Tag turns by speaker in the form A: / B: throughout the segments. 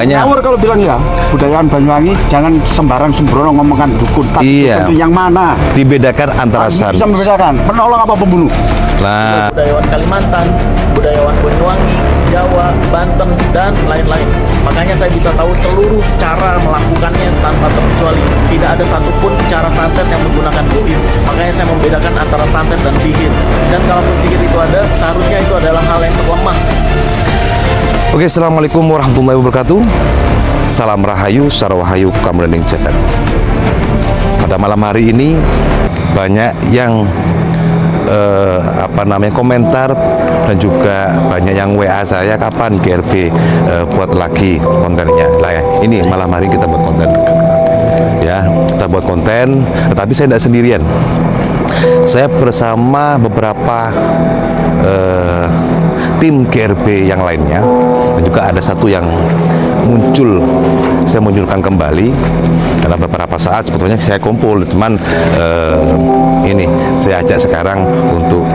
A: Hanya
B: ngawur kalau bilang ya, budayaan Banyuwangi jangan sembarang sembrono ngomongkan dukun. Tapi
A: Iya.
B: itu yang mana?
A: dibedakan antara
B: Bisa
A: santet.
B: membedakan penolong apa pembunuh.
A: Nah,
C: budayawan Kalimantan, budayawan Banyuwangi, Jawa, Banten, dan lain-lain. Makanya saya bisa tahu seluruh cara melakukannya tanpa terkecuali. Tidak ada satupun cara santet yang menggunakan goib. Makanya saya membedakan antara santet dan sihir. Dan kalaupun sihir itu ada, seharusnya itu adalah hal yang terlemah.
A: oke, assalamualaikum warahmatullahi wabarakatuh. Salam rahayu, sarawahayu, kamrening jagat. Pada malam hari ini banyak yang komentar dan juga banyak yang WA saya, kapan GRB buat lagi kontennya. Lah ya, ini malam hari kita buat konten. Ya, kita buat konten, tetapi saya tidak sendirian. Saya bersama beberapa tim GRB yang lainnya, dan juga ada satu yang muncul, saya munculkan kembali dalam beberapa saat. Sebetulnya saya kumpul, cuman ini saya ajak sekarang untuk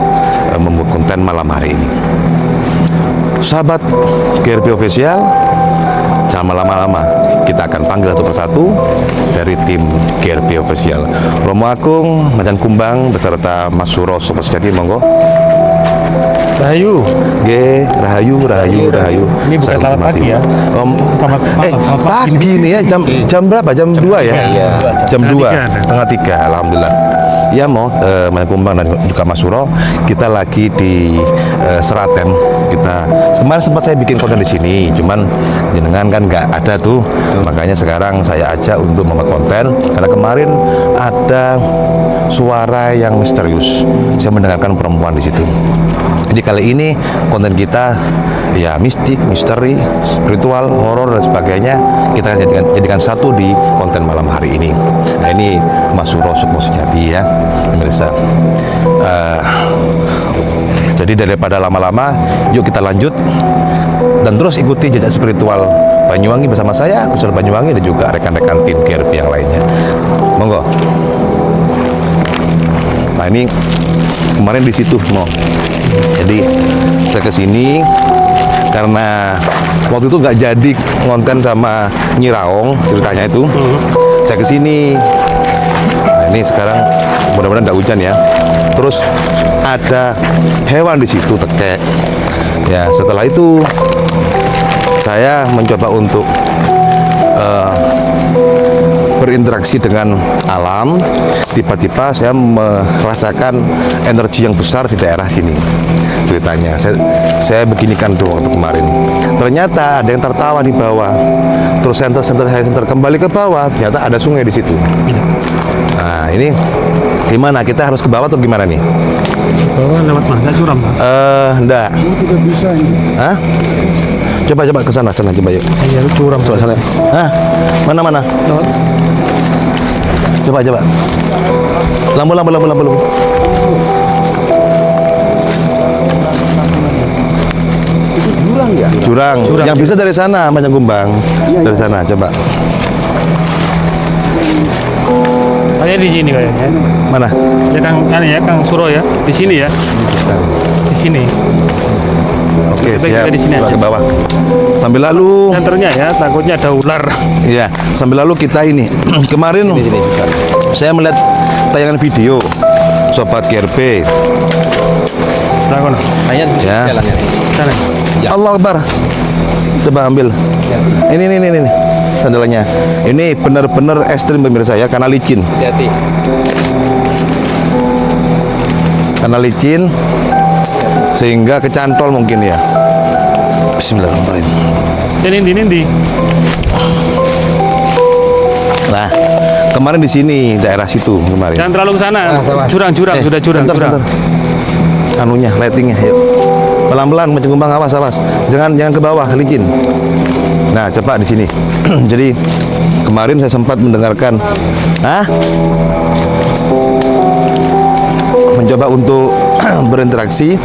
A: membuat konten malam hari ini. Sahabat GRB Official, jangan lama-lama, kita akan panggil satu persatu dari tim GRB Official. Romo Agung, Macan Kumbang beserta Mas Suro Sopo Sejati, monggo.
D: Rahayu.
A: G, rahayu.
D: Ini bukan selamat pagi ya. Selamat malam.
A: Pagi nih ya, jam berapa? Jam 2 ya?
D: Iya.
A: Jam 2,
D: Setengah
A: 3, alhamdulillah. Ya mau, Mas Kumbang dan juga Mas Suro, kita lagi di Seraten. Kemarin sempat saya bikin konten di sini, cuman jenengan kan nggak ada tuh, makanya sekarang saya ajak untuk membuat konten. Karena kemarin ada suara yang misterius, saya mendengarkan perempuan di situ. Jadi kali ini konten kita ya mistik, misteri, spiritual, horor dan sebagainya. Kita akan jadikan satu di konten malam hari ini. Nah ini Mas Suro Sukmo Sejati ya, pemirsa. Jadi daripada lama-lama, yuk kita lanjut dan terus ikuti jejak spiritual Banyuwangi bersama saya, Kusel Banyuwangi, dan juga rekan-rekan tim GRB yang lainnya. Monggo. Nah ini kemarin di situ mau. Jadi saya kesini karena waktu itu nggak jadi konten sama Nyiraong ceritanya itu. Saya kesini. Nah ini sekarang mudah-mudahan nggak hujan ya. Terus ada hewan di situ, tekek. Ya setelah itu saya mencoba untuk berinteraksi dengan alam. Tiba-tiba saya merasakan energi yang besar di daerah sini. Ceritanya saya beginikan tuh waktu kemarin. Ternyata ada yang tertawa di bawah. Terus saya kembali ke bawah, ternyata ada sungai di situ. Nah ini gimana? Kita harus ke bawah atau gimana nih?
D: Bawah lewat mana? Curam, Pak?
A: Enggak. Hah? Coba ke sana coba yuk.
D: Iya, curam.
A: Coba sana. Hah? Mana?
D: Lewat.
A: Coba. Lampu.
B: Itu jurang ya?
A: Jurang. Yang bisa dari sana, Macan Kumbang. Dari sana, coba.
D: Kayaknya di sini kayaknya.
A: Mana?
D: Ya Kang Suro ya. Di sini ya. Di sini.
A: Oke,
D: Coba
A: siap.
D: kita di sini
A: Coba
D: aja.
A: ke bawah. Sambil lalu,
D: Senternya ya, takutnya ada ular.
A: ya. Sambil lalu kita ini. Kemarin saya melihat tayangan video Sobat GRB.
D: Takut.
A: Ya.
D: Sana.
A: Allah Akbar. Coba ambil. Ini sandalannya. Ini benar-benar ekstrim pemirsa ya, karena licin. Karena licin sehingga kecantol mungkin ya. Bismillahirrahmanirrahim.
D: Ini.
A: Nah, kemarin di sini daerah situ kemarin.
D: Jangan terlalu ke sana. Jurang, sudah jurang.
A: Sebentar. Anunya, lightingnya, yuk. Pelan-pelan, Macan Kumbang, awas. Jangan ke bawah, licin. Nah, coba di sini. Jadi kemarin saya sempat mendengarkan, mencoba untuk berinteraksi.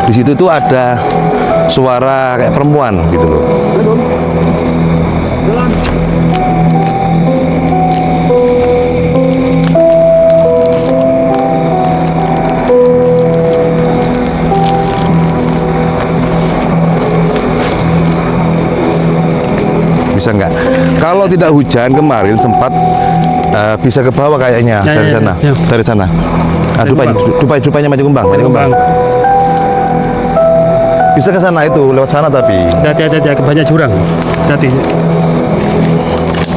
A: Di situ tuh ada suara kayak perempuan gitu loh. bisa nggak? Kalau tidak hujan kemarin sempat bisa ke bawah kayaknya
D: Ya,
A: dari
D: ya,
A: sana,
D: ya.
A: dari sana. Dupanya Manjung Kumbang, Manjung Kumbang. Bisa ke sana itu lewat sana tapi.
D: Hati-hati, banyak jurang. Hati.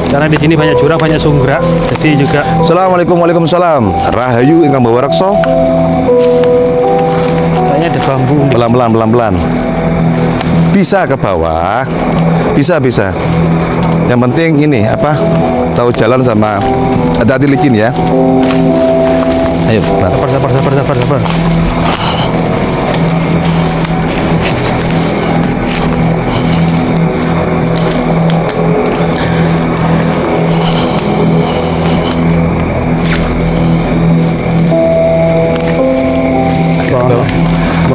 D: Karena di sini banyak jurang, banyak sungguh, jadi juga.
A: Assalamualaikum, waalaikumsalam. Rahayu ingkang bawa reksa.
D: Kayaknya ada bambu.
A: Pelan-pelan. Bisa ke bawah, bisa. Yang penting ini apa? Tahu jalan sama hati-hati licin ya. Ayo, Pak.
D: Sabar.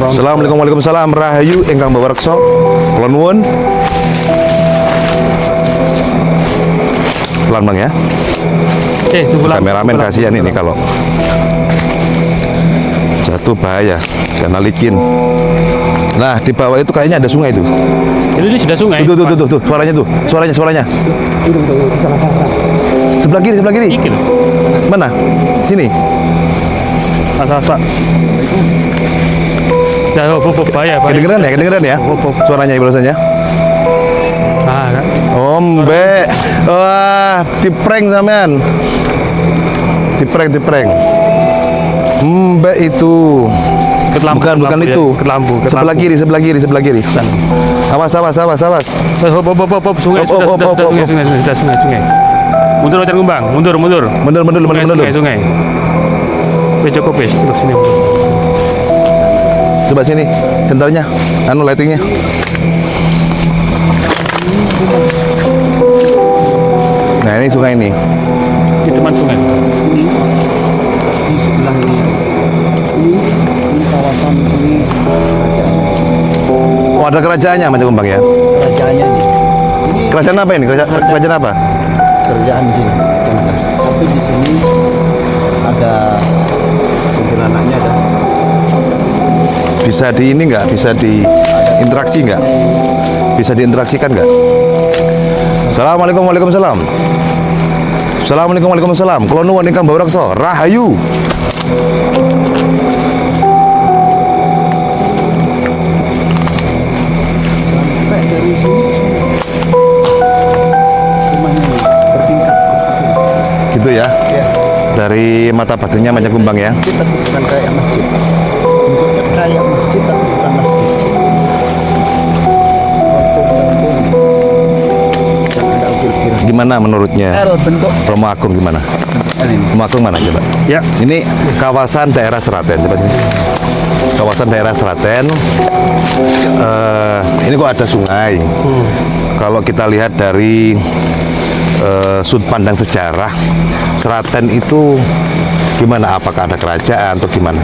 A: Assalamualaikum, waalaikumsalam. Rahayu ingkang bawa reksa. Kula nuwun. Pelan Bang ya.
D: Tunggu lah.
A: Kameramen kasihan ini kalau jatuh bahaya karena licin. Nah, di bawah itu kayaknya ada sungai itu.
D: Ini sudah sungai.
A: Tuh, suaranya. Sebelah kiri.
D: Iki loh.
A: Mana? Sini.
D: Pak. Jauh, bahaya.
A: Kedengeran ya? Suaranya barusannya.
D: Kan.
A: Ombe. Wah, diprank sampean. Diprank. Ombe itu. Bukan itu.
D: Kelambu.
A: Sebelah kiri. Awas.
D: Sungai. Sudah sungai. Mundur Manjung Kumbang. Mundur. Sungai. Cukup sini.
A: Coba sini, bentarnya, lightingnya. Nah ini sungai ini.
D: Di depan sungai.
B: Di sebelah ini kawasan ini
A: Oh ada kerajaannya Manjung Kumbang ya?
B: kerajaannya nih.
A: Kerajaan apa ini? Kerajaan apa?
B: Kerajaan jin. Tapi di sini ada kuntilanaknya ada.
A: Bisa di ini nggak? Bisa diinteraksi nggak? Bisa diinteraksikan nggak? Assalamualaikum, waalaikumsalam. Kula nuwun ingkang bawa reksa. Rahayu. Gitu ya?
B: Ya.
A: Dari mata batinnya Manjung Kumbang ya?
B: Kita bukan kayak masjid. Bentuknya kayak masjid tapi bukan masjid. Yang ada ukir-ukiran.
A: Gimana menurutnya?
B: L bentuk
A: Romo Agung gimana?
B: L ini.
A: Romo Agung mana coba?
D: Ya.
A: Ini kawasan daerah Seraten, coba sini. Kawasan daerah Seraten. Ini kok ada sungai. Kalau kita lihat dari sudut pandang sejarah, Seraten itu gimana? Apakah ada kerajaan atau gimana?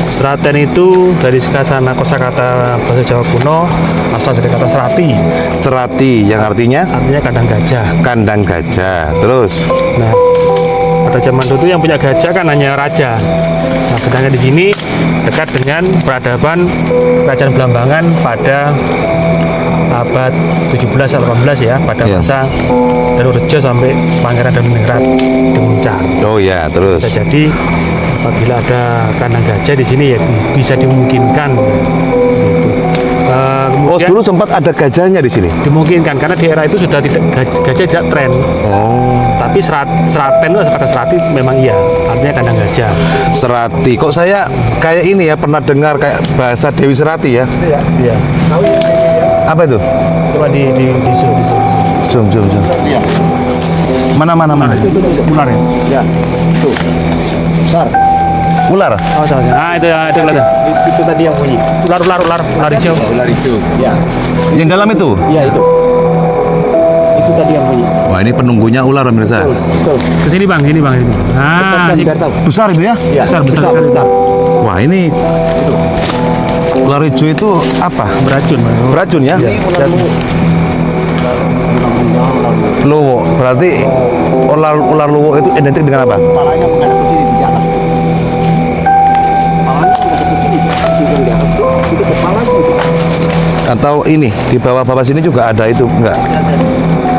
D: Seraten itu dari kosakata bahasa Jawa kuno asal dari kata serati,
A: Serati yang artinya
D: artinya kandang gajah.
A: kandang gajah. Terus
D: Nah, pada zaman dulu yang punya gajah kan hanya raja. Nah, sedangkan di sini dekat dengan peradaban kerajaan Blambangan pada abad 17 atau 18 ya, pada
A: Iya.
D: masa Danurejo sampai Pangeran Danuninggrat Demuncar.
A: oh ya, terus
D: Bisa jadi apabila ada kandang gajah di sini ya bisa dimungkinkan. Gitu.
A: oh
D: Kemudian
A: dulu sempat ada gajahnya di sini.
D: dimungkinkan karena di era itu sudah tidak gajah tidak tren.
A: Oh,
D: Tapi Seraten itu kata serati memang iya, artinya kandang gajah.
A: Serati. Kok saya kayak ini ya pernah dengar kayak bahasa Dewi Serati ya?
D: Iya.
A: Apa itu?
D: Coba di zoom.
A: Zoom.
B: Iya.
A: Mana?
D: Ular ya?
B: Ya. Tuh. Besar.
A: Ular.
D: Oh, salah. Ah, itu kelihatan.
B: Itu tadi yang bunyi.
D: Ular hijau.
B: Ular itu. Ya.
A: Yang dalam itu?
B: Iya itu. Itu tadi yang bunyi.
A: Wah ini penunggunya ular pemirsa.
B: Betul.
D: Ke sini bang, sini. Ah,
B: Cepat,
D: sini.
B: biar tahu.
A: Besar itu ya?
B: Iya.
D: Besar.
B: Besar.
A: Wah ini ular hijau itu apa?
D: Beracun. Bang.
A: Beracun ya?
B: Ini ular
A: Luwo. Berarti ular luwo itu identik dengan apa?
B: kepalanya menghadap ke sini di atas. Kepalanya menghadap ke sini. Di atas tuh, itu kepalanya itu.
A: Atau ini di bawah sini juga ada itu enggak?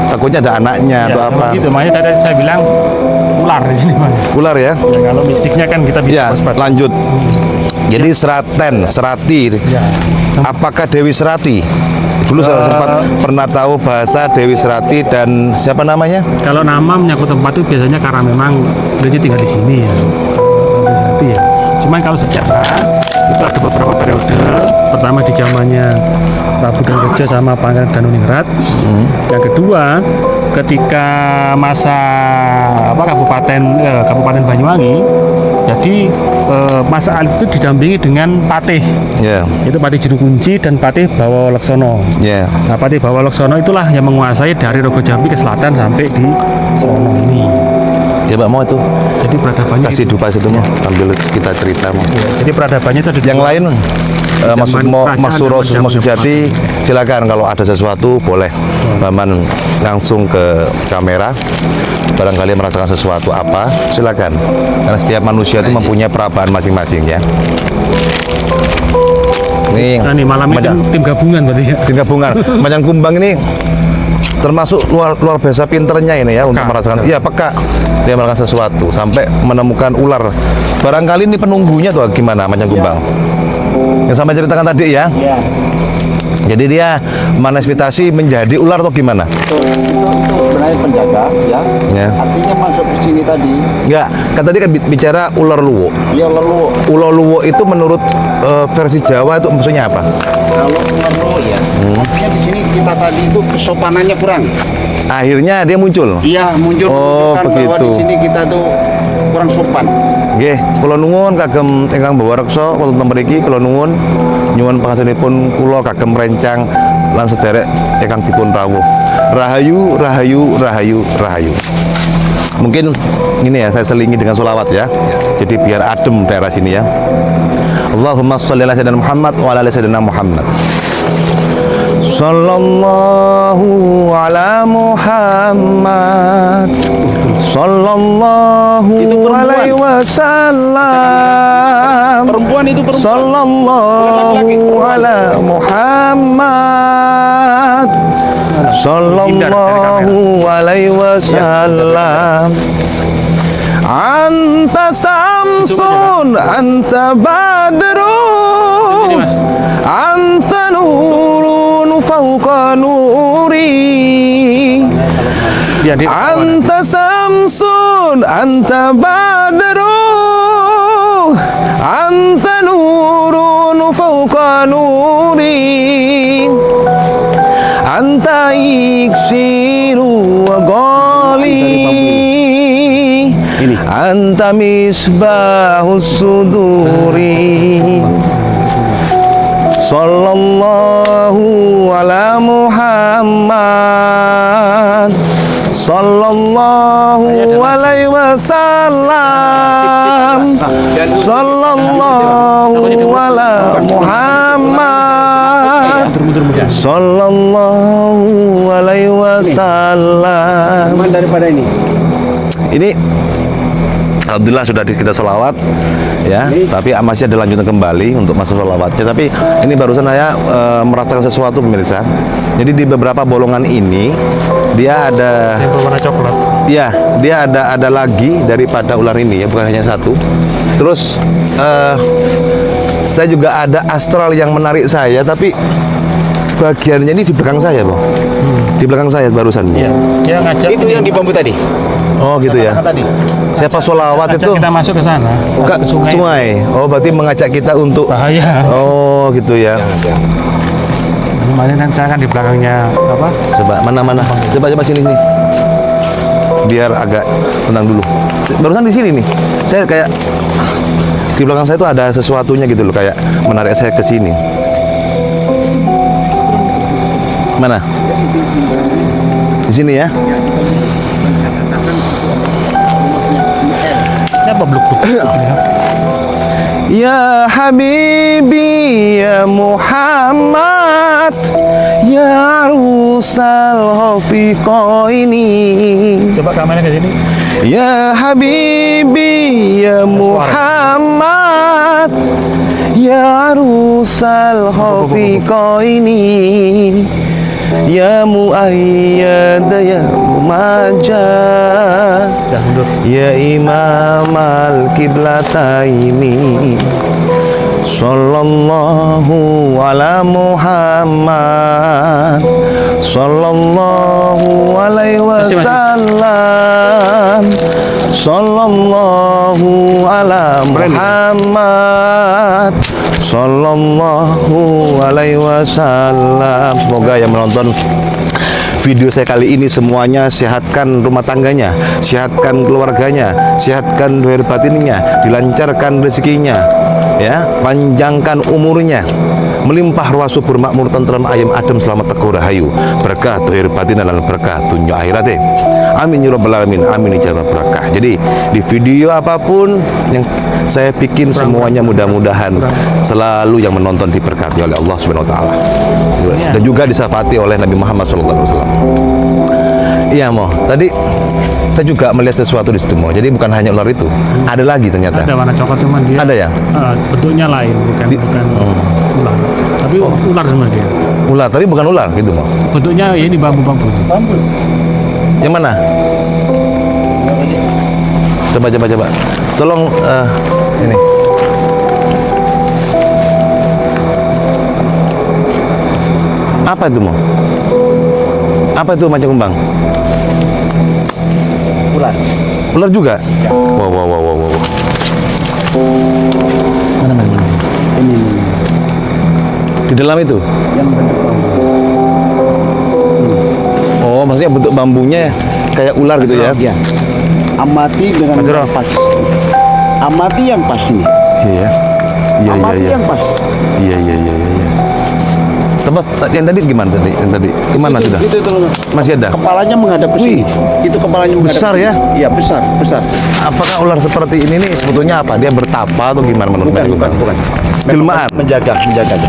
A: takutnya ada anaknya atau apa.
D: Gitu, makanya tadi saya bilang ular di sini Mas.
A: Ular ya?
D: Ya, kalau mistiknya kan kita bisa
A: Ya,
D: waspada.
A: lanjut. Jadi Serati.
D: Ya.
A: Apakah Dewi Serati? Dulu saya sempat pernah tahu bahasa Dewi Serati dan siapa namanya?
D: Kalau nama menyangkut tempat itu biasanya karena memang beliau tinggal di sini ya. Kalau Serati ya. Cuman kalau sejarah itu ada beberapa periode. Pertama di zamannya Prabu Danrejo sama Pangeran Danuningrat. Yang kedua ketika masa Kabupaten Banyuwangi. Jadi Mas Ali itu didampingi dengan Patih.
A: Ya,
D: Itu Patih Jurukunci dan Patih Bawa Laksono.
A: ya.
D: Nah, Patih Bawa Laksono itulah yang menguasai dari Rogo Jambi ke selatan sampai di Sono ini.
A: Ya, Mbak mau itu.
D: Jadi peradabannya
A: Kasih dupa situ mau. Ambil kita cerita mau.
D: jadi peradabannya itu ada
A: Yang lain Mas Suro Susmo Sujati, silakan kalau ada sesuatu boleh Baman langsung ke kamera. Barangkali merasakan sesuatu apa, silakan. Karena setiap manusia itu mempunyai perabaan masing-masing ya.
D: Nah, nih malam ini tim gabungan berarti ya.
A: tim gabungan Macan Kumbang ini termasuk luar biasa pinternya ini ya untuk merasakan. Iya, peka dia merasakan sesuatu sampai menemukan ular. Barangkali ini penunggunya tuh gimana Macan Kumbang? Yang sama ceritakan tadi ya.
B: Ya,
A: Jadi dia manifestasi menjadi ular atau gimana?
B: itu sebenarnya penjaga ya.
A: Ya.
B: Artinya masuk ke sini tadi,
A: Enggak, kan tadi kan bicara ular luwo.
B: dia lalu
A: Ular luwo itu menurut versi Jawa itu maksudnya apa?
B: kalau lalu ya. Artinya di sini kita tadi itu kesopanannya kurang.
A: Akhirnya dia muncul.
B: Iya, muncul
A: Oh,
B: menunjukkan bahwa
A: begitu.
B: di sini kita tuh kurang sopan.
A: Nggih, kula nuwun kagem ingkang bawa reksa wonten mriki kula nuwun nyuwun pangasunipun kula kagem rencang lan sederek ingkang dipun rawuh. Rahayu, rahayu, rahayu, rahayu. Mungkin ini ya saya selingi dengan sholawat ya. Jadi biar adem daerah sini ya. Allahumma sholli ala sayyidina Muhammad wa ala ali sayyidina Muhammad. Sallallahu ala Muhammad. Sallallahu
B: Itu perempuan.
A: alaihi wasallam.
B: Perempuan itu perempuan.
A: Sallallahu ala Muhammad. Sallallahu alaihi wasallam. Anta samsun, anta badrun,
D: Ini, Mas.
A: anta nurun fauqa nuri.
D: Dia di
A: Anta samsun, anta badrun, anta nurun fauqa nuri. Anta iksiru wa gali. Anta misbahus suduri. Sallallahu ala Muhammad. Sallallahu alaihi wasallam. Sallallahu ala Muhammad. Sallallahu alaihi wasallam.
B: Aman daripada ini.
A: Ini alhamdulillah sudah kita selawat ya, tapi masih ada lanjutan kembali untuk masuk selawatnya. Tapi ini barusan saya merasakan sesuatu pemirsa. Jadi di beberapa bolongan ini dia ada,
D: yang berwarna coklat.
A: ya dia ada lagi daripada ular ini ya, bukan hanya satu. Terus saya juga ada astral yang menarik saya, tapi bagiannya ini di belakang saya, Bang. Di belakang saya barusan.
D: Iya. Dia ngajak
B: Itu yang di bambu tadi.
A: Oh gitu ya.
B: Kata tadi.
A: Siapa sholawat
D: ngajak
A: itu?
D: kita masuk ke sana.
A: Ke sungai. Oh, berarti mengajak kita untuk.
D: Bahaya.
A: Oh, gitu ya.
D: Kemarin kan saya kan di belakangnya apa?
A: Coba mana? Coba sini. Biar agak tenang dulu. Barusan di sini nih. Saya kayak di belakang saya itu ada sesuatunya gitu loh, kayak menarik saya ke sini. Mana? Di sini ya.
D: Siapa bluk-bluk?
A: Ya Habibi ya Muhammad ya Rusal Hofiqoini.
D: Coba kameranya ke sini.
A: Ya Habibi ya Muhammad ya Rusal Hofiqoini. Ya muayyad ya mumajjad
D: Ya, mundur.
A: ya imam al-qiblataini sallallahu ala Muhammad sallallahu alaihi wasallam sallallahu ala Muhammad sallallahu alaihi wasallam. Semoga yang menonton video saya kali ini semuanya sehatkan rumah tangganya, sehatkan keluarganya, sehatkan lahir batinnya, dilancarkan rezekinya, ya, panjangkan umurnya, melimpah ruah subur makmur tentram ayam adem selamat teguh rahayu, berkah lahir batin dan berkah dunia akhiratnya. Amin ya rabbal alamin, amin ya rabbal barakah. Jadi di video apapun yang saya bikin semuanya mudah-mudahan selalu yang menonton diberkati oleh Allah Subhanahu wa taala. Dan juga disafati oleh Nabi Muhammad SAW. Iya Mo, tadi saya juga melihat sesuatu di situ Mo. Jadi bukan hanya ular itu, ada lagi ternyata.
D: Ada warna coklat cuman dia.
A: Ada ya?
D: Bentuknya lain, bukan ular. Tapi ular sebenarnya dia.
A: Ular, tapi bukan ular gitu Mo.
D: Bentuknya ya ini bambu-bambu.
A: Yang mana? Coba. Tolong ini. Apa itu Mo? Apa itu macam kumbang?
B: Ular.
A: Ular juga? Wow. Mana?
B: Ini
A: Di dalam itu?
B: yang bentuk bambu.
A: Oh, maksudnya bentuk bambunya kayak ular gitu ya?
B: Iya. Amati dengan
D: Mas Zuro.
B: pas. Amati yang pas ini.
A: Iya.
B: Amati yang pas.
A: Iya. Tebas yang tadi gimana tadi? Yang tadi gimana sudah?
B: Itu
A: Masih ada?
B: kepalanya menghadap ke sini. Itu kepalanya menghadap
A: Besar
B: ke
A: ya?
B: sini. Iya, besar.
A: Apakah ular seperti ini nih sebetulnya apa? Dia bertapa atau gimana menurut Mas?
B: Bukan.
A: Jelmaan.
B: Menjaga.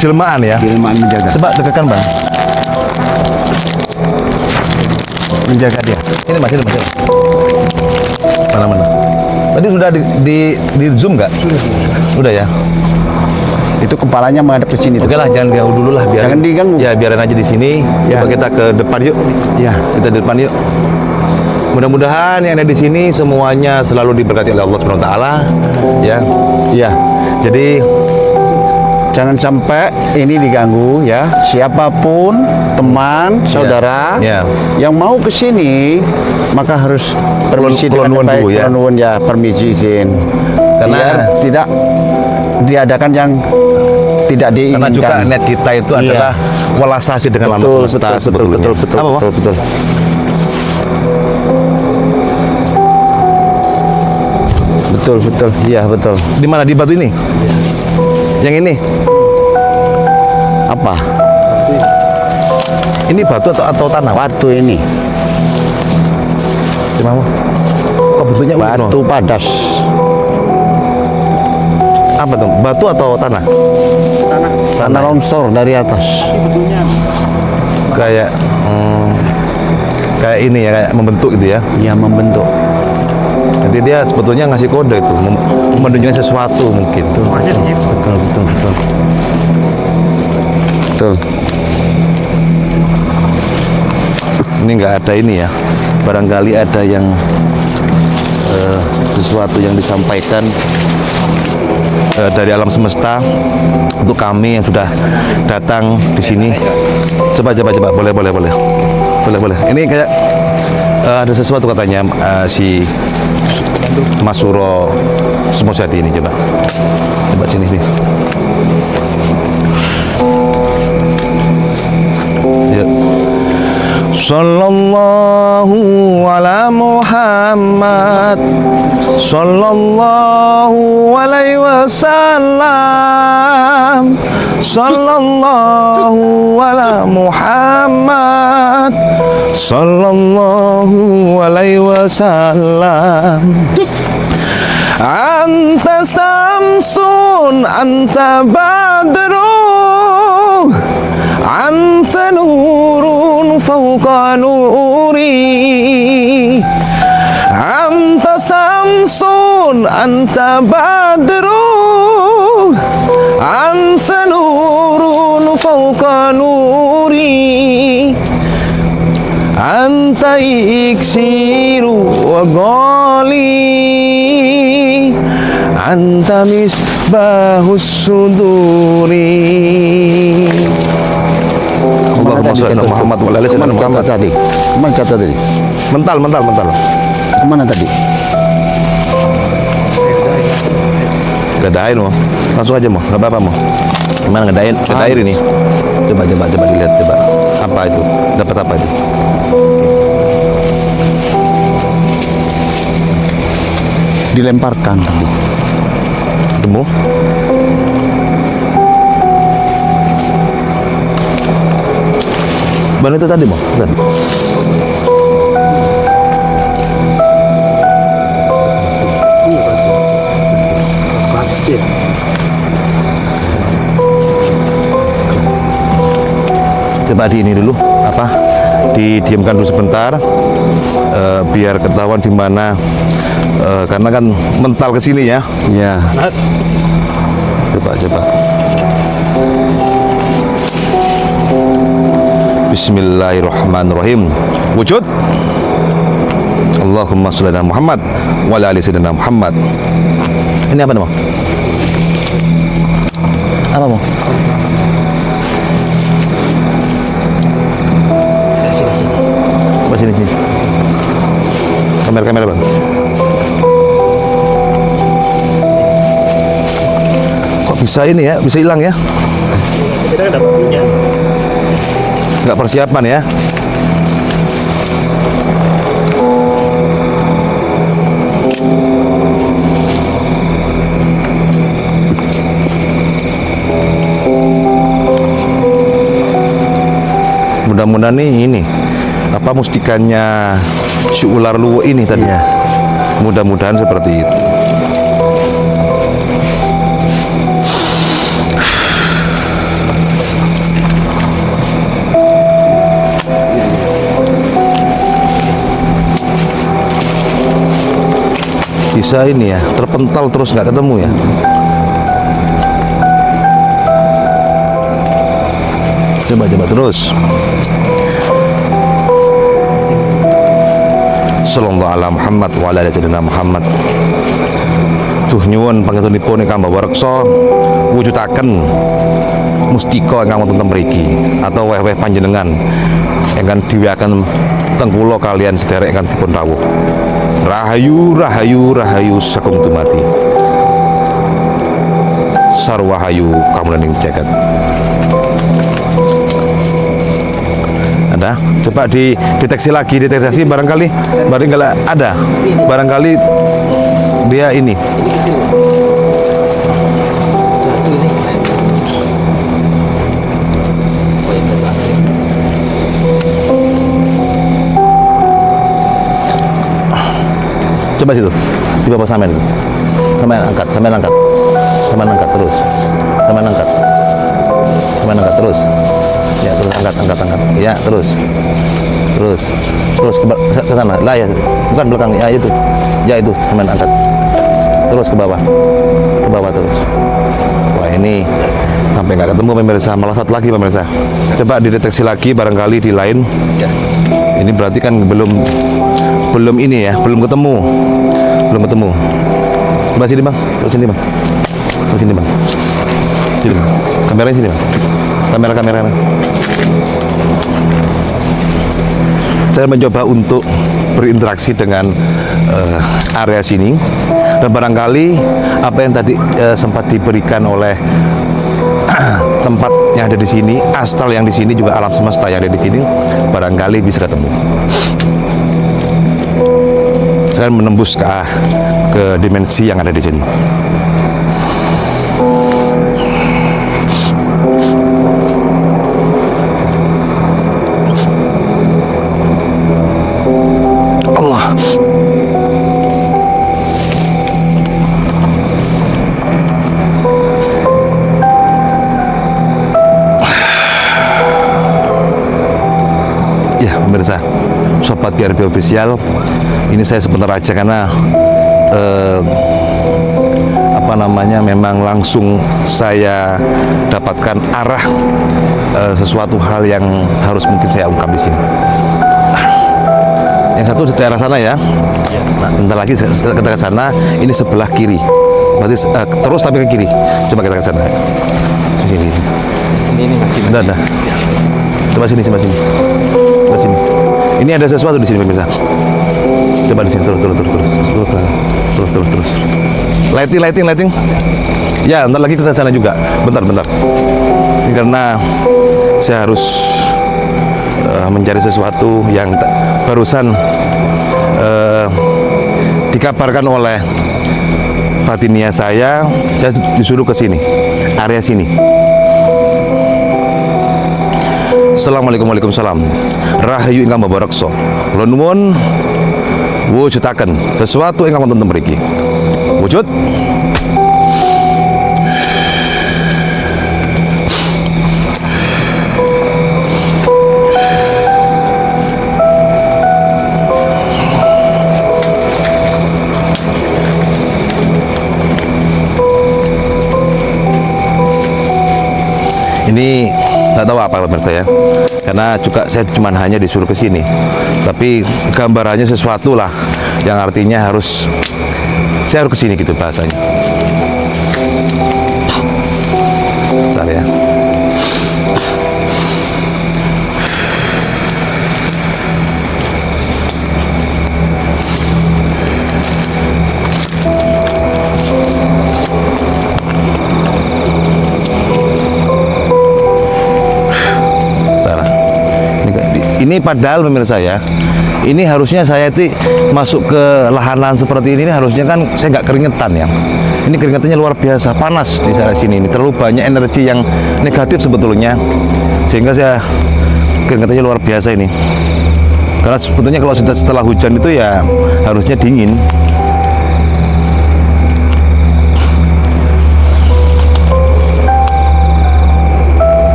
A: Jelmaan ya?
B: Jelmaan menjaga.
A: Coba dekatkan Bang. Menjaga dia. Ini masih. Mana? Tadi sudah di zoom nggak? Sudah ya.
B: Itu kepalanya menghadap ke sini.
A: Oke lah, jangan ganggu dulu lah.
B: Jangan diganggu.
A: Ya, biarin aja di sini.
B: Ya.
A: Coba kita ke depan yuk.
B: Ya.
A: Kita di depan yuk. Mudah-mudahan yang ada di sini semuanya selalu diberkati oleh Allah Subhanahu wa taala. Ya.
B: Iya.
A: Jadi
B: Jangan sampai ini diganggu ya. Siapapun teman, saudara
A: Ya.
B: yang mau ke sini maka harus permisi
A: Kulon
B: dengan baik,
A: dulu ya.
B: kulon ya, permisi izin.
A: Karena-
B: Biar tidak diadakan yang tidak diinginkan.
A: karena juga niat kita itu
B: Iya.
A: adalah walasasi dengan alam
B: betul,
A: semesta
B: betul,
A: sebetulnya.
B: betul,
A: Apa, Bang?
B: betul. Betul, iya betul.
A: Di mana, di batu ini? Yang ini?
B: Apa?
A: Ini batu atau tanah?
B: Batu ini,
A: Gimana? Kok bentuknya unik, no?
B: batu padas.
A: Apa tuh? Batu atau tanah?
B: Tanah longsor dari atas.
A: Kayak kayak ini ya, kayak membentuk gitu ya.
B: Ia membentuk.
A: Jadi dia sebetulnya ngasih kode itu, menunjukkan sesuatu mungkin.
B: Betul. Betul.
A: Ini nggak ada ini ya. Barangkali ada yang sesuatu yang disampaikan dari alam semesta untuk kami yang sudah datang di sini. Coba, boleh. Ini kayak ada sesuatu katanya si Mas Suro Sumosati ini, coba sini. Ya. Sallallahu ala Muhammad sallallahu alaihi wasallam sallallahu ala Muhammad sallallahu alaihi wasallam. Anta samsun anta badru anta nurun fawqa nuri anta samsun anta badru anta nurun fawqa nuri anta iksiru wa ghali, anta misbahus suduri. Allahumma shalli ala Muhammad wa ala ali sayyidina
B: Kemana
A: Muhammad.
B: tadi? Kemana kata tadi?
A: Mental.
B: Kemana tadi?
A: Ngedain mau. Langsung aja mau. Enggak apa-apa mau. Gimana ngedain? Ngedain ini. Coba dilihat coba. Apa itu? Dapat apa itu?
B: Dilemparkan tadi.
A: Temu. Ban itu tadi mau. Ban. Coba di ini dulu apa didiamkan dulu sebentar biar ketahuan di mana karena kan mental ke sini ya.
B: Ya.
D: Mas,
A: Coba. Bismillahirrahmanirrahim. Wujud. Allahumma sholli ala Muhammad wa ala ali sayyidina Muhammad. Ini apa nama? Apa mau? Sini. Kamera bang. Kok bisa ini ya? Bisa hilang ya?
D: kita kan dapat punya.
A: Nggak persiapan ya? Mudah-mudahan nih ini apa mustikanya si ular luwo ini tadi.
B: Iya.
A: Mudah-mudahan seperti itu. Bisa ini ya, terpental terus nggak ketemu ya. Coba terus. Sallallahu ala Muhammad wa ala ali sayyidina Muhammad. Tuh nyuwun pangetunipun ingkang bawa reksa wujudaken mustika ingkang wonten mriki atau weh-weh panjenengan ingkang diwiaken teng kula kalian sederek ingkang dipun rawuh. Rahayu sakum tumati. Sarwahayu kamulaning jagat. Ada? Coba dideteksi lagi, barangkali ada. Barangkali dia ini. Coba situ, si bapak samen itu. Samen angkat terus. Samen angkat terus. Ya, terus angkat. Ya, terus ke sana. Lah ya, bukan belakang. Ya itu. Samen angkat. Terus ke bawah terus. Wah, ini sampai nggak ketemu pemirsa, malah satu lagi pemirsa. Coba dideteksi lagi barangkali di lain. Ini berarti kan belum ini ya, belum ketemu. Coba sini bang, sini bang. Sini bang. Kameranya sini bang. Kamera. Saya mencoba untuk berinteraksi dengan area sini dan barangkali apa yang tadi sempat diberikan oleh tempat yang ada di sini, astral yang di sini juga alam semesta yang ada di sini barangkali bisa ketemu. Saya menembus ke dimensi yang ada di sini. Allah. Ya, pemirsa, Sobat GRB Official, ini saya sebentar aja karena memang langsung saya dapatkan arah sesuatu hal yang harus mungkin saya ungkap di sini. Yang satu di daerah sana ya. Nah, bentar lagi kita ke sana. Ini sebelah kiri. Berarti terus tapi ke kiri. Coba kita ke sana. Ke sini.
C: Ini masih
A: Udah. Coba sini. Coba sini. Ini ada sesuatu di sini pemirsa. Coba di sini terus. Lighting. Ya, bentar lagi kita ke sana juga. Bentar. Ini karena saya harus mencari sesuatu yang barusan dikabarkan oleh Fatinia saya disuruh ke sini, area sini. Assalamualaikum Waalaikumsalam. Rahayu ingkang babaraksa. Kula nuwun wujudaken sesuatu ingkang wonten mriki. Wujud. Ini nggak tahu apa pemirsa ya, karena juga saya cuma hanya disuruh ke sini, tapi gambarannya sesuatu lah yang artinya saya harus ke sini gitu bahasanya. Bentar ya. Ini padahal pemirsa ya, ini harusnya saya itu masuk ke lahan-lahan seperti ini harusnya kan saya nggak keringetan ya. Ini keringetannya luar biasa, panas di sana sini. Ini terlalu banyak energi yang negatif sebetulnya, sehingga saya keringetannya luar biasa ini. Karena sebetulnya kalau sudah setelah hujan itu ya harusnya dingin.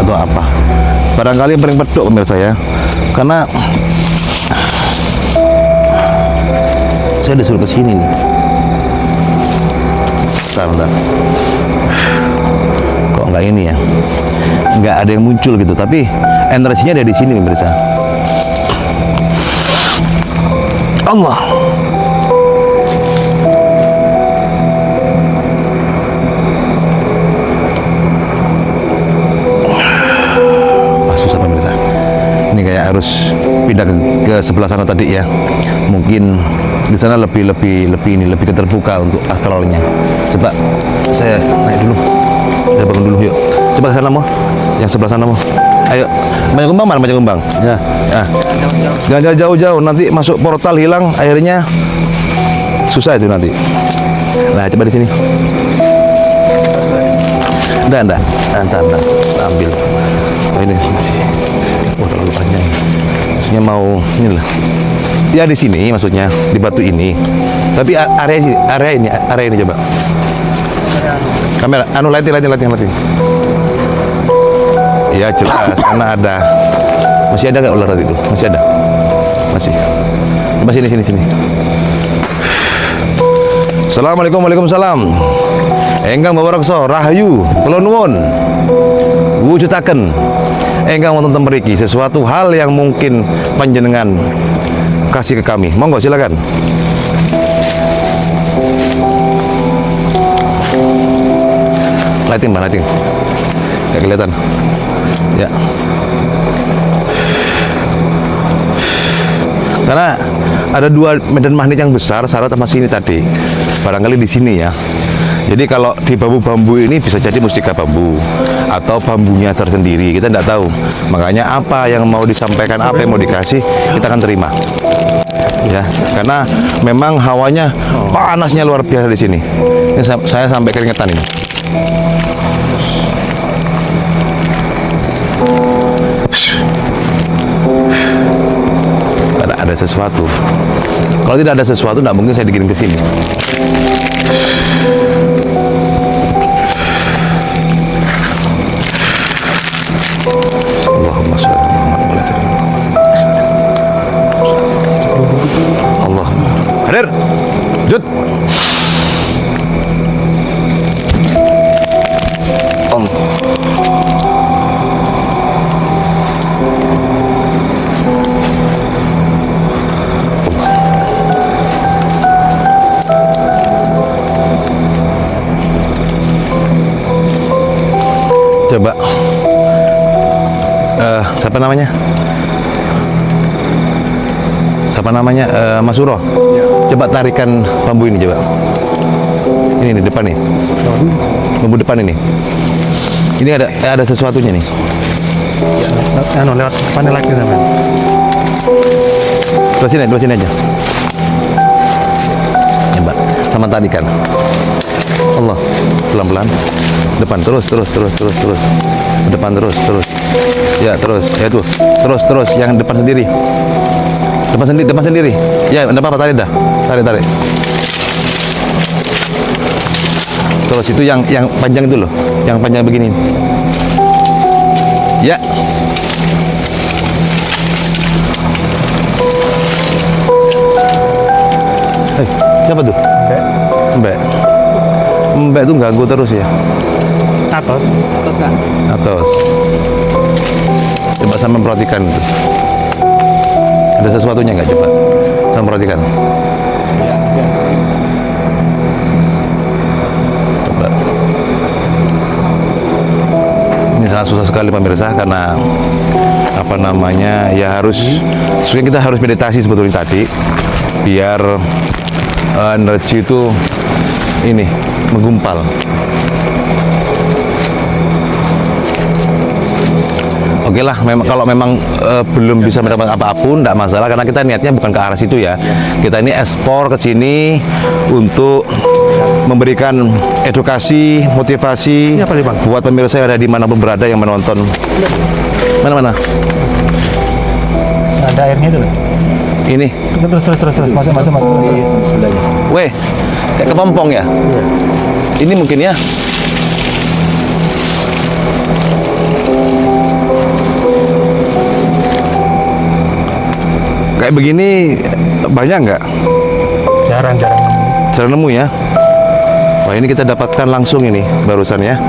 A: Atau apa? Barangkali yang paling pedok pemirsa ya, karena saya disuruh ke sini nih. Bentar. Kok nggak ini ya? Nggak ada yang muncul gitu, tapi energinya ada di sini pemirsa. Allah. Harus pindah ke sebelah sana tadi ya. Mungkin di sana lebih terbuka untuk astralnya. Coba saya naik dulu. Saya bangun dulu yuk. Coba ke sana mau. Yang sebelah sana mau. Ayo. Banyak kumbang mana banyak kumbang? Ya. Nah. Jangan jauh-jauh, nanti masuk portal hilang, akhirnya susah itu nanti. Nah, coba di sini. Enggak. Ambil. Oh, ini masih. Oh, terlalu panjang. Maksudnya mau ini lah. Ya di sini maksudnya, di batu ini. Tapi area ini coba. Kamera, lighting. Ya jelas, karena ada. Masih ada nggak ular tadi itu? Masih ada. Masih. Coba sini. Assalamualaikum Waalaikumsalam. Enggang babaraksa rahayu kula nuwun wujudaken enggang wonten mriki sesuatu hal yang mungkin panjenengan kasih ke kami. Monggo silakan. Lighting. Nggak kelihatan. Ya. Karena ada dua medan magnet yang besar, syarat sama sini tadi. Barangkali di sini ya. Jadi kalau di bambu-bambu ini bisa jadi mustika bambu atau bambunya tersendiri, kita tidak tahu. Makanya apa yang mau disampaikan, apa yang mau dikasih, kita akan terima. Ya, karena memang hawanya panasnya luar biasa di sini. Ini saya sampai keringetan ini. Karena ada sesuatu. Kalau tidak ada sesuatu, tidak mungkin saya dikirim ke sini. Allahumma sholli ala Muhammad. Allah. Hadir. Jut. Allah. Coba siapa namanya? Siapa namanya? Mas Suro. Coba tarikan bambu ini coba. Ini depan nih. Bambu depan ini. Ini ada sesuatunya nih.
D: Lewat depannya lagi teman.
A: Dua sini aja. Coba sama tarikan. Allah, pelan-pelan. Depan terus. Depan terus. Ya, terus. Ya tuh. Terus yang depan sendiri. Depan sendiri. Ya, enggak apa-apa, tarik dah. Tarik. Terus itu yang panjang itu loh. Yang panjang begini. Ya. Siapa tuh? Mbak tuh ganggu terus ya.
D: Atas.
A: Coba sama perhatikan itu. Ada sesuatunya nggak coba? Sama perhatikan. Coba. Ini sangat susah sekali pemirsa karena apa namanya ya sebenarnya kita harus meditasi sebetulnya tadi biar energi itu ini menggumpal. Oke lah, kalau memang belum bisa mendapat apapun, tidak masalah karena kita niatnya bukan ke arah situ ya. Kita ini ekspor ke sini untuk memberikan edukasi, motivasi buat pemirsa yang ada di manapun berada yang menonton. Mana?
D: Ada airnya itu.
A: Ini.
D: Terus. Masuk.
A: Weh, kayak kepompong ya? Ini mungkin ya. Kayak begini banyak nggak? Jarang nemu ya. Wah ini kita dapatkan langsung ini barusan ya.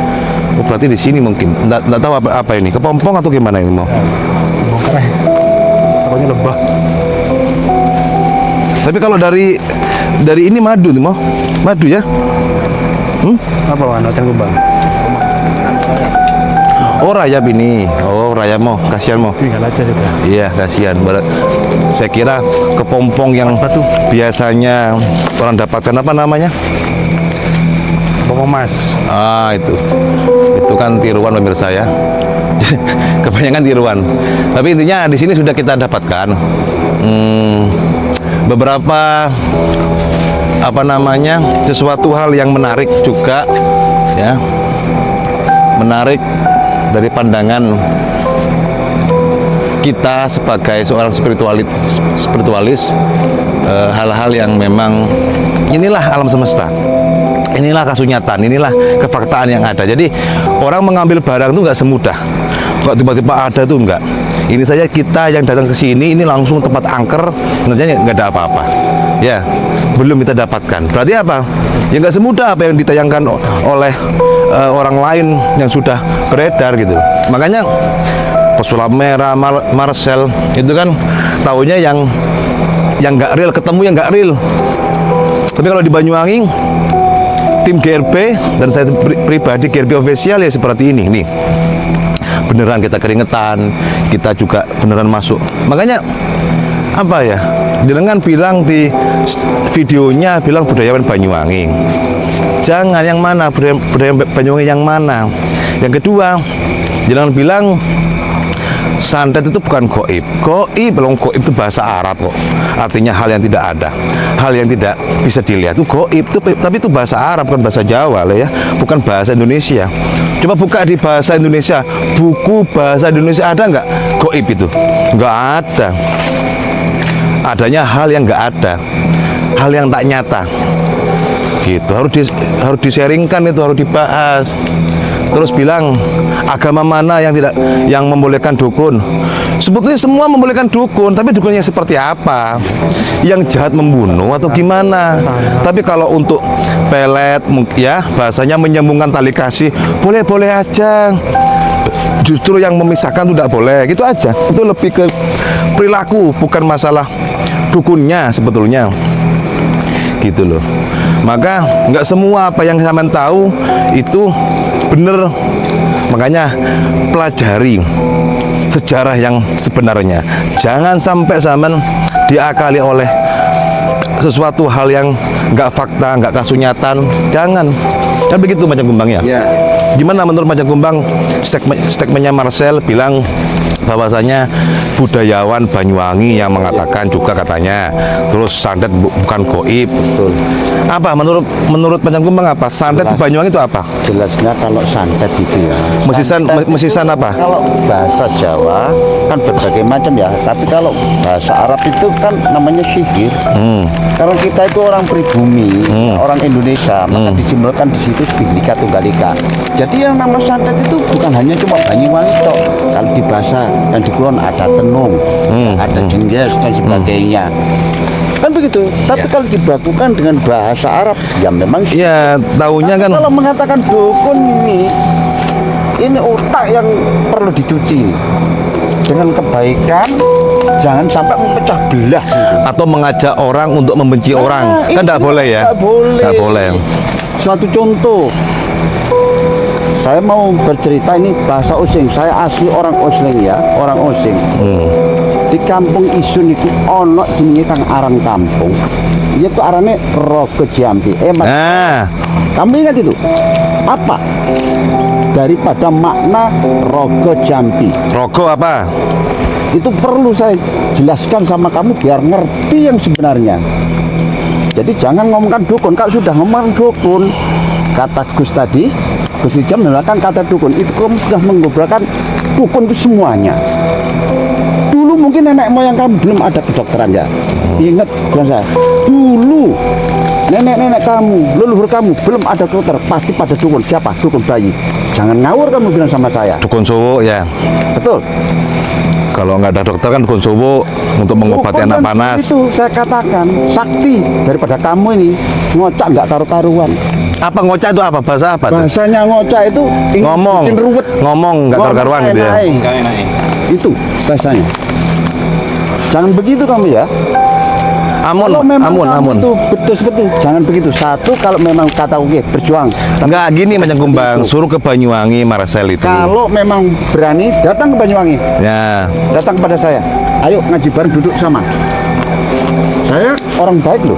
A: Oh, berarti di sini mungkin. Nggak tahu apa ini. Kepompong atau gimana ini mau?
D: Bongkar. Pokoknya lebah.
A: Tapi kalau dari ini madu nih mau? Madu ya?
D: Apa warna cangkubang?
A: Oh rayap ini. Oh rayap mau. Kasihan mau.
D: Tinggal aja juga.
A: Iya kasihan. Saya kira kepompong yang biasanya orang dapatkan apa namanya?
D: Kepompong emas.
A: Ah itu kan tiruan pemirsa ya. Kebanyakan tiruan. Tapi intinya di sini sudah kita dapatkan beberapa apa namanya sesuatu hal yang menarik juga ya, menarik dari pandangan kita sebagai seorang spiritualis, hal-hal yang memang inilah alam semesta, inilah kasunyatan, inilah kefaktaan yang ada. Jadi orang mengambil barang itu nggak semudah kok tiba-tiba ada tuh enggak. Ini saja kita yang datang ke sini ini langsung tempat angker, ternyata nggak ada apa-apa ya, belum kita dapatkan. Berarti apa ya, nggak semudah apa yang ditayangkan oleh orang lain yang sudah beredar gitu. Makanya pesulap merah, Marcel itu kan taunya yang nggak real, ketemu yang nggak real. Tapi kalau di Banyuwangi tim GRB dan saya pribadi GRB official ya seperti ini nih, beneran kita keringetan, kita juga beneran masuk. Makanya apa ya, jenengan bilang di videonya bilang budayawan Banyuwangi, jangan yang mana budaya Banyuwangi yang mana. Yang kedua, jenengan bilang santet itu bukan goib. Belum goib itu bahasa Arab kok. Artinya hal yang tidak ada, hal yang tidak bisa dilihat itu goib. Tapi itu bahasa Arab, bukan bahasa Jawa lah ya, bukan bahasa Indonesia. Coba buka di bahasa Indonesia, buku bahasa Indonesia ada nggak goib itu? Nggak ada. Adanya hal yang nggak ada, hal yang tak nyata. Gitu harus disaringkan, itu harus dibahas. Terus bilang agama mana yang membolehkan dukun? Sebetulnya semua membolehkan dukun, tapi dukunnya seperti apa? Yang jahat membunuh atau gimana? Tapi kalau untuk pelet ya bahasanya menyambungkan tali kasih, boleh-boleh aja. Justru yang memisahkan itu tidak boleh, gitu aja. Itu lebih ke perilaku, bukan masalah dukunnya sebetulnya. Gitu loh. Maka nggak semua apa yang sampean tahu itu bener. Makanya pelajari sejarah yang sebenarnya. Jangan sampai zaman diakali oleh sesuatu hal yang nggak fakta, nggak kasunyatan. Jangan. Kan begitu Macang Kumbang ya?
B: Ya.
A: Gimana menurut Macang Kumbang statementnya Marcel bilang bahwasanya budayawan Banyuwangi yang mengatakan juga katanya terus santet bukan goib.
B: Betul.
A: Apa menurut Macang Kumbang apa? Santet di Banyuwangi itu apa?
B: Jelasnya kalau santet itu ya.
A: Mesisan apa?
B: Kalau bahasa Jawa kan berbagai macam ya. Tapi kalau bahasa Arab itu kan namanya sihir. Kalau kita itu orang pribumi, orang Indonesia, maka dijumlahkan di situ Bhinneka Tunggal Ika. Jadi yang nama santet itu bukan hanya cuma Banyuwangi toh. Kalau di bahasa dan di Kulon ada tenung, ada jengges dan sebagainya. Kan begitu. Tapi kalau dibakukan dengan bahasa Arab, ya memang.
A: Ya, taunya kan.
B: Kalau mengatakan dukun ini otak yang perlu dicuci dengan kebaikan, jangan sampai memecah belah.
A: Atau mengajak orang untuk membenci orang, kan tidak boleh ya?
B: Tidak boleh.
A: Nggak boleh.
B: Suatu contoh, saya mau bercerita ini bahasa Osing. Saya asli orang Osing ya, orang Osing. Di kampung Isun itu ono jenenge kang aran kampung. Iya tuh arane Rogo Jampi. Mas,
A: Nah,
B: kamu ingat itu? Apa? Daripada makna Rogo Jampi.
A: rogo apa?
B: Itu perlu saya jelaskan sama kamu biar ngerti yang sebenarnya. Jadi jangan ngomongkan dukun. Kalau sudah ngomong dukun, kata Gus tadi, Gus Ijam menggunakan kata dukun, itu kamu sudah menggobrakan dukun itu semuanya. Dulu mungkin nenek moyang kamu belum ada kedokteran ya. Ingat bukan saya. Dulu nenek-nenek kamu, leluhur kamu belum ada dokter, pasti pada dukun. Siapa? Dukun bayi. Jangan ngawur kamu bilang sama saya.
A: Dukun Sowo ya.
B: Betul.
A: Kalau nggak ada dokter kan dukun Sowo untuk mengobati
B: Dukun
A: anak
B: kan
A: panas.
B: Itu saya katakan sakti daripada kamu ini ngocak nggak karu-karuan.
A: Apa ngocak itu apa? Bahasa apa tuh?
B: Bahasanya ngocak itu
A: Ngomong,
B: bikin ruwet.
A: ngomong nggak karu-karuan gitu ya.
B: Itu bahasanya. Jangan begitu kamu ya.
A: Amun,
B: Kalau memang
A: amun,
B: kamu
A: amun.
B: itu betul seperti itu. Jangan begitu. Satu, kalau memang kata oke berjuang.
A: Enggak gini Macang Kumbang,
B: Itu.
A: suruh ke Banyuwangi Marcel itu.
B: Kalau memang berani datang ke Banyuwangi,
A: Ya,
B: datang kepada saya. Ayo ngaji bareng, duduk sama. Saya orang baik loh.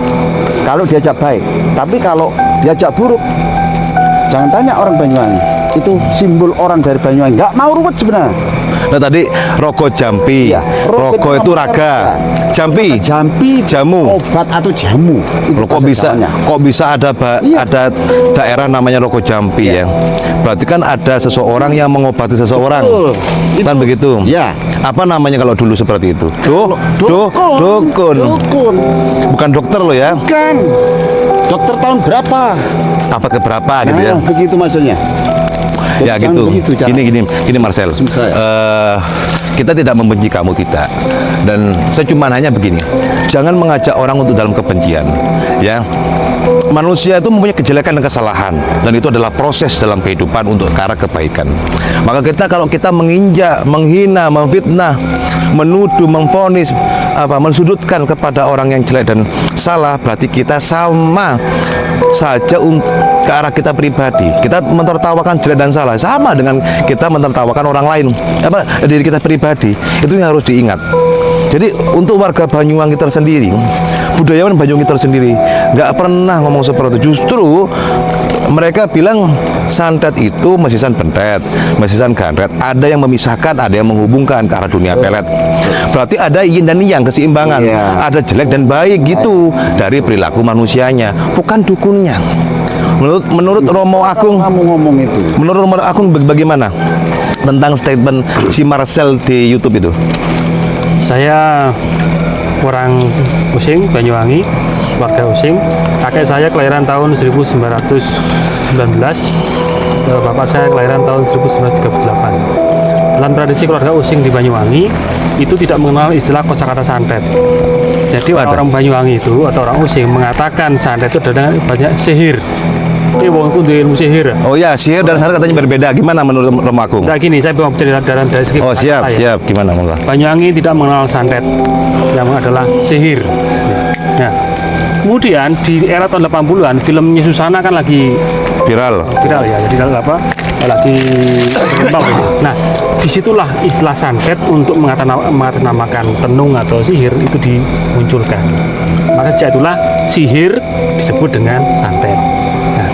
B: Kalau diajak baik, tapi kalau diajak buruk, jangan tanya orang Banyuwangi. Itu simbol orang dari Banyuwangi. Nggak mau ruwet sebenarnya.
A: nah tadi rogo jampi,
B: Iya,
A: rogo itu raga, jampi,
B: Jampi
A: jamu.
B: obat atau jamu. Itu
A: Loh, kok
B: bahasa
A: bisa
B: Jawanya.
A: kok bisa ada
B: Iya.
A: ada daerah namanya Rogo Jampi ya. Berarti kan ada seseorang yang mengobati seseorang.
B: Betul.
A: Kan
B: Itu.
A: begitu.
B: Ya.
A: Apa namanya kalau dulu seperti itu? Dukun.
B: Dukun.
A: Bukan dokter loh ya.
B: Bukan. Dokter tahun berapa?
A: Abad keberapa gitu ya.
B: Nah, begitu maksudnya. Jadi
A: Ya
B: jangan
A: gitu.
B: begitu cara.
A: Gini Marcel.
B: Saya.
A: Kita tidak membenci kamu tidak. Dan saya cuma hanya begini. Jangan mengajak orang untuk dalam kebencian. Ya. Manusia itu mempunyai kejelekan dan kesalahan, dan itu adalah proses dalam kehidupan untuk ke arah kebaikan. Maka kalau kita menginjak, menghina, memfitnah, menuduh, memvonis, mensudutkan kepada orang yang jelek dan salah, berarti kita sama saja ke arah kita pribadi. Kita mentertawakan jelek dan salah sama dengan kita mentertawakan orang lain, diri kita pribadi. Itu yang harus diingat. Jadi untuk warga Banyuwangi tersendiri, budayawan Banyuwangi tersendiri nggak pernah ngomong seperti itu. Justru mereka bilang santet itu mesisan bentet, mesisan gandret. Ada yang memisahkan, ada yang menghubungkan ke arah dunia pelet. Berarti ada yin dan yang, keseimbangan.
B: Iya.
A: Ada jelek dan baik gitu dari perilaku manusianya, bukan dukunnya. Menurut Romo Agung,
B: Kamu ngomong itu.
A: menurut Romo Agung bagaimana tentang statement si Marcel di YouTube itu?
D: Saya orang Using, Banyuwangi, warga Using. Kakek saya kelahiran tahun 1919, bapak saya kelahiran tahun 1938. Dalam tradisi keluarga Using di Banyuwangi, itu tidak mengenal istilah kosakata santet. Jadi orang Banyuwangi itu atau orang Using mengatakan santet itu adalah banyak sihir. Wong itu ilmu sihir.
A: Oh ya, sihir dan santet katanya berbeda. Gimana menurut Romo Agung?
D: Nah gini, saya mau cerita dari segi
A: Oh siap,
D: saya.
A: siap. Gimana monggo?
D: Banyuwangi tidak mengenal santet yang adalah sihir. Nah, kemudian di era tahun 80-an filmnya Susana kan lagi
A: Viral.
D: viral ya. Jadi apa? lagi berkembang gitu. Nah, disitulah istilah santet untuk mengatasnamakan tenung atau sihir itu dimunculkan. Maka sejak itulah sihir disebut dengan santet. Nah,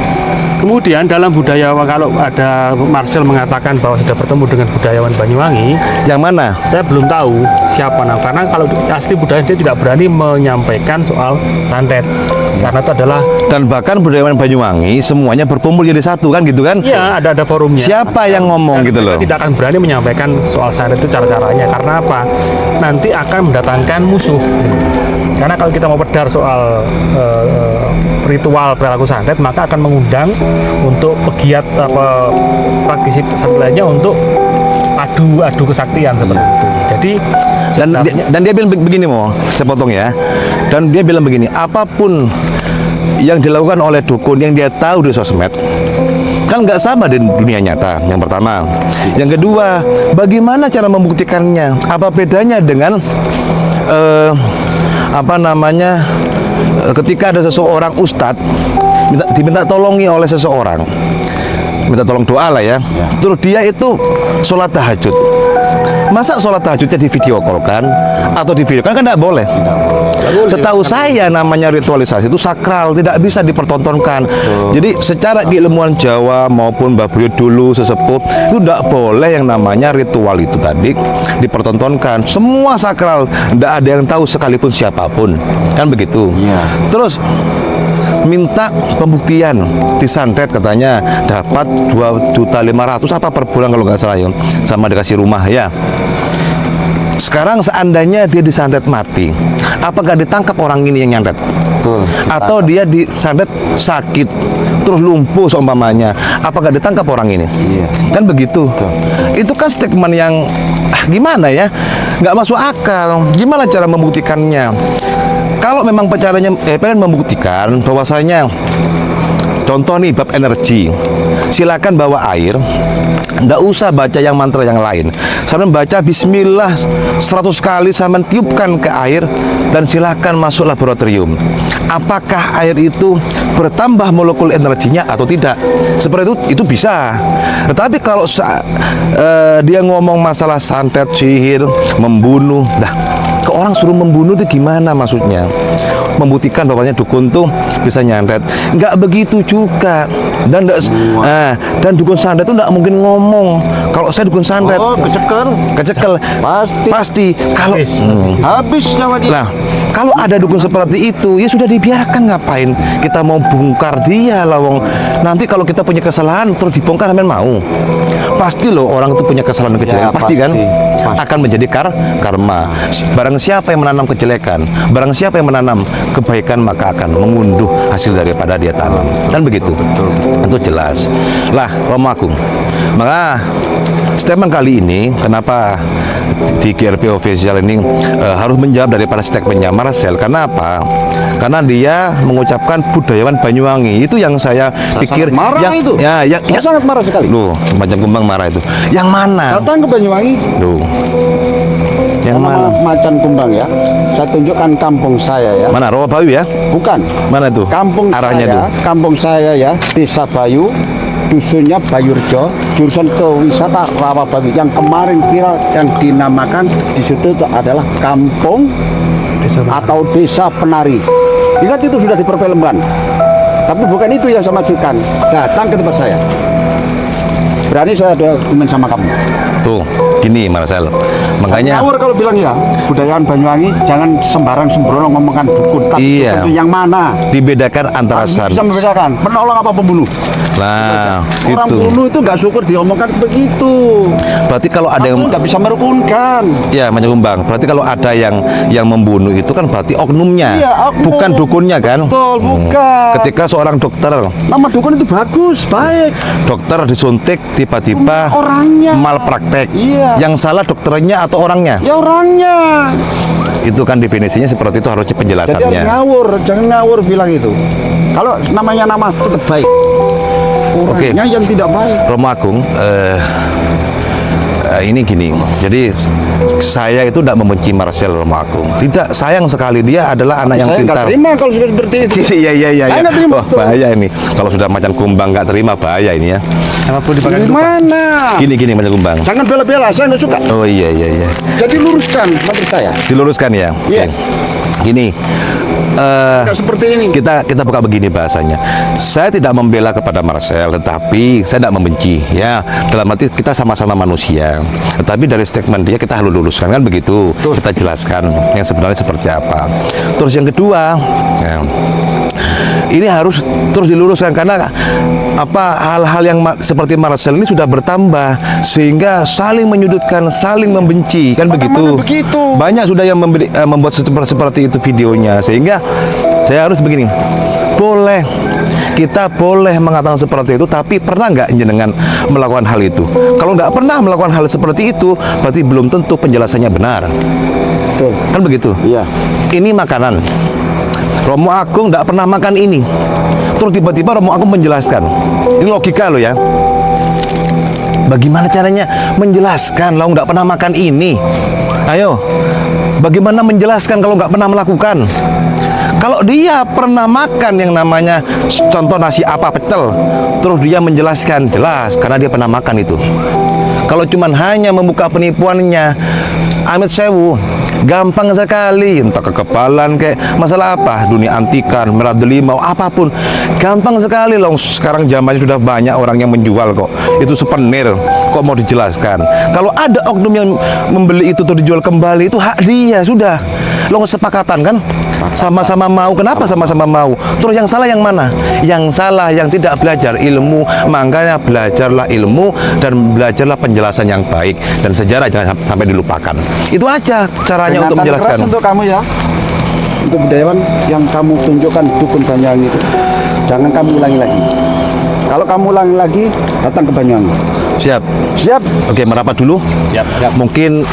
D: kemudian dalam budayawan, kalau ada Marcel mengatakan bahwa sudah bertemu dengan budayawan Banyuwangi,
A: Yang mana?
D: saya belum tahu siapa nama, karena kalau asli budaya dia tidak berani menyampaikan soal santet, karena itu adalah
A: Dan bahkan budayawan Banyuwangi semuanya berkumpul jadi satu kan gitu kan?
D: ya ada forumnya.
A: Siapa yang ngomong gitu loh?
D: Mereka tidak akan berani menyampaikan soal santet itu cara-caranya, karena apa? Nanti akan mendatangkan musuh. Karena kalau kita mau pedar soal ritual perilaku santet, maka akan mengundang untuk pegiat praktisi santet lainnya untuk adu kesaktian seperti itu. Jadi
A: Dan dia bilang begini, mau saya potong ya. Dan dia bilang begini, apapun yang dilakukan oleh dukun yang dia tahu di sosmed kan nggak sama di dunia nyata. Yang pertama, yang kedua, bagaimana cara membuktikannya? Apa bedanya dengan ketika ada seseorang ustadz diminta tolongi oleh seseorang, minta tolong doa lah ya. Terus dia itu sholat tahajud. Masa sholat tahajudnya di video call kan atau di video kan tidak boleh. Setahu saya namanya ritualisasi itu sakral, tidak bisa dipertontonkan. Jadi secara keilmuan Jawa maupun Mbah Buyut dulu sesepuh itu tidak boleh yang namanya ritual itu tadi dipertontonkan. Semua sakral, tidak ada yang tahu sekalipun siapapun, kan begitu. Terus minta pembuktian di santet, katanya dapat 2.500.000 apa per bulan kalau nggak salah ya, sama dikasih rumah ya. Sekarang seandainya dia disantet mati, apakah ditangkap orang ini yang nyantet? Atau dia disantet sakit terus lumpuh seumpamanya, apakah ditangkap orang ini? Kan begitu. Itu kan statement yang gimana ya, nggak masuk akal. Gimana cara membuktikannya? Kalau memang caranya pengen membuktikan bahwasanya, contoh nih bab energi, silakan bawa air, nggak usah baca yang mantra yang lain. Saya baca Bismillah 100 kali, saya tiupkan ke air dan silakan masuk laboratorium. Apakah air itu bertambah molekul energinya atau tidak? Seperti itu bisa. Tetapi kalau dia ngomong masalah santet, sihir, membunuh, ke orang suruh membunuh itu gimana maksudnya? Membuktikan bahwanya dukun tuh bisa nyantet, nggak begitu juga. Dan dukun santet itu nggak mungkin ngomong. Kalau saya dukun santet, kecekel pasti. Kalau
B: habis nyawa dia.
A: Nah, kalau ada dukun seperti itu, ya sudah dibiarkan, ngapain kita mau bongkar dia lawong. Nanti kalau kita punya kesalahan terus dibongkar, sampean mau? Pasti loh orang itu punya kesalahan kejelekan, pasti kan? Akan menjadi karma. Barang siapa yang menanam kejelekan, barang siapa yang menanam kebaikan, maka akan mengunduh hasil daripada dia tanam. Kan begitu? Itu jelas. Lah, Romo Agung. Maka statement kali ini, kenapa di GRP Official ini harus menjawab daripada statementnya Marcel? Karena apa? Karena dia mengucapkan budayawan Banyuwangi. Itu yang saya pikir
B: marah itu.
A: Yang
B: sangat marah sekali.
A: Loh, Majang Kumbang marah itu. Yang mana?
B: Datang ke Banyuwangi.
A: Loh. Yang mana?
B: Macan Kumbang ya. Saya tunjukkan kampung saya ya.
A: Mana? Rawabayu ya?
B: Bukan.
A: Mana itu?
B: Kampung
A: arahnya
B: saya,
A: itu.
B: Kampung saya ya, Desa Bayu, dusunnya Bayurjo, jurusan ke wisata Rawabayu. Yang kemarin viral yang dinamakan di situ itu adalah kampung atau desa penari. Ingat itu sudah diperfilmkan. Tapi bukan itu yang saya maksudkan. Datang ke tempat saya. Berani saya ada komen sama kamu.
A: Tuh, gini Marcel. Makanya
B: ngawur kalau bilang ya, budayaan Banyuwangi jangan sembarang sembrono ngomongkan dukun. Tapi
A: Iya.
B: itu yang mana?
A: dibedakan antara
B: Bisa
A: santet.
B: membedakan penolong apa pembunuh.
A: Nah,
B: Orang
A: itu.
B: bunuh itu nggak syukur diomongkan begitu.
A: Berarti kalau ada yang
B: Nggak bisa merukunkan.
A: ya menyumbang. Berarti kalau ada yang membunuh itu kan berarti oknumnya,
B: Iya, oknum.
A: bukan dukunnya kan?
B: Betul, bukan.
A: Ketika seorang dokter
B: Nama dukun itu bagus, baik.
A: disuntik tiba-tiba
B: Orangnya.
A: malpraktek.
B: Iya.
A: Yang salah dokternya atau orangnya?
B: Ya orangnya.
A: Itu kan definisinya seperti itu, harusnya
B: Jadi harus
A: penjelasannya.
B: ngawur, jangan ngawur bilang itu. Kalau namanya nama tetap baik. Orangnya yang tidak baik.
A: Romo Agung, ini gini. Jadi saya itu tidak membenci Marcel Romo Agung. Tidak, sayang sekali dia adalah anak yang
B: Saya nggak
A: pintar.
B: terima kalau sudah seperti itu.
A: Iya.
B: Saya nggak terima
A: Wah,
B: betul.
A: bahaya ini. Kalau sudah macan kumbang nggak terima, bahaya ini ya.
D: Apapun dipakai lupa.
B: Gimana?
A: Gini macan kumbang.
B: Jangan bela-bela, saya nggak suka.
A: Oh iya.
B: Jadi luruskan materi saya.
A: Diluruskan ya.
B: Iya.
A: Oke. Gini.
B: Nggak seperti ini.
A: Kita buka begini bahasanya. Saya tidak membela kepada Marcel, tetapi saya tidak membenci ya. Dalam arti kita sama-sama manusia. Tetapi dari statement dia kita harus luruskan kan begitu. Kita jelaskan yang sebenarnya seperti apa. Terus yang kedua, ya, ini harus terus diluruskan karena hal-hal yang seperti Marcel ini sudah bertambah sehingga saling menyudutkan, saling membenci kan begitu.
B: begitu?
A: Banyak sudah yang membuat seperti itu videonya sehingga saya harus begini. Kita boleh mengatakan seperti itu, tapi pernah nggak jenengan melakukan hal itu? Kalau nggak pernah melakukan hal seperti itu, berarti belum tentu penjelasannya benar.
B: Betul.
A: Kan begitu?
B: Iya.
A: Ini makanan. Romo Agung nggak pernah makan ini. Terus tiba-tiba Romo Agung menjelaskan. Ini logika loh ya. Bagaimana caranya menjelaskan kalau nggak pernah makan ini? Ayo, bagaimana menjelaskan kalau nggak pernah melakukan? Kalau dia pernah makan yang namanya contoh nasi apa pecel, terus dia menjelaskan, jelas karena dia pernah makan itu. Kalau cuman hanya membuka penipuannya, amit sewu, gampang sekali, entah kekebalan kayak masalah apa, dunia antikan, merah delimau, apapun, gampang sekali loh. Sekarang zamannya sudah banyak orang yang menjual kok, itu souvenir, kok mau dijelaskan. Kalau ada oknum yang membeli itu terus dijual kembali, itu hak dia, sudah. Lo kesepakatan kan? Sama-sama mau, kenapa sama-sama mau? Terus yang salah yang mana? Yang salah yang tidak belajar ilmu, makanya belajarlah ilmu dan belajarlah penjelasan yang baik dan sejarah jangan sampai dilupakan. Itu aja caranya untuk
B: Peringatan
A: menjelaskan.
B: keras untuk kamu ya, untuk budayawan yang kamu tunjukkan dukun Banyuwangi itu, jangan kamu ulangi lagi. Kalau kamu ulangi lagi, datang ke Banyuwangi.
A: Siap.
B: Siap.
A: Oke, merapat dulu.
D: Siap.
A: Mungkin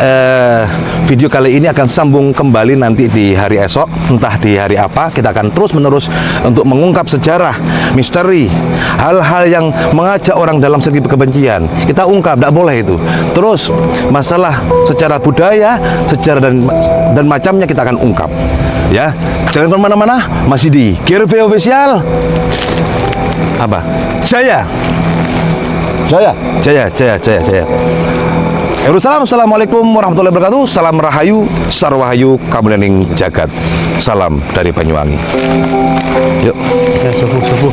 A: video kali ini akan sambung kembali nanti di hari esok, entah di hari apa. Kita akan terus-menerus untuk mengungkap sejarah, misteri, hal-hal yang mengajak orang dalam segi kebencian. Kita ungkap, tidak boleh itu. Terus masalah secara budaya, sejarah dan macamnya kita akan ungkap. Ya, jangan kemana-mana. Masih di GRV Official. Apa? Jaya. Yerusalem, assalamualaikum warahmatullahi wabarakatuh. Salam rahayu, sarwahayu, kamulyaning jagat. Salam dari Banyuwangi. Yuk.
D: Ya, subuh.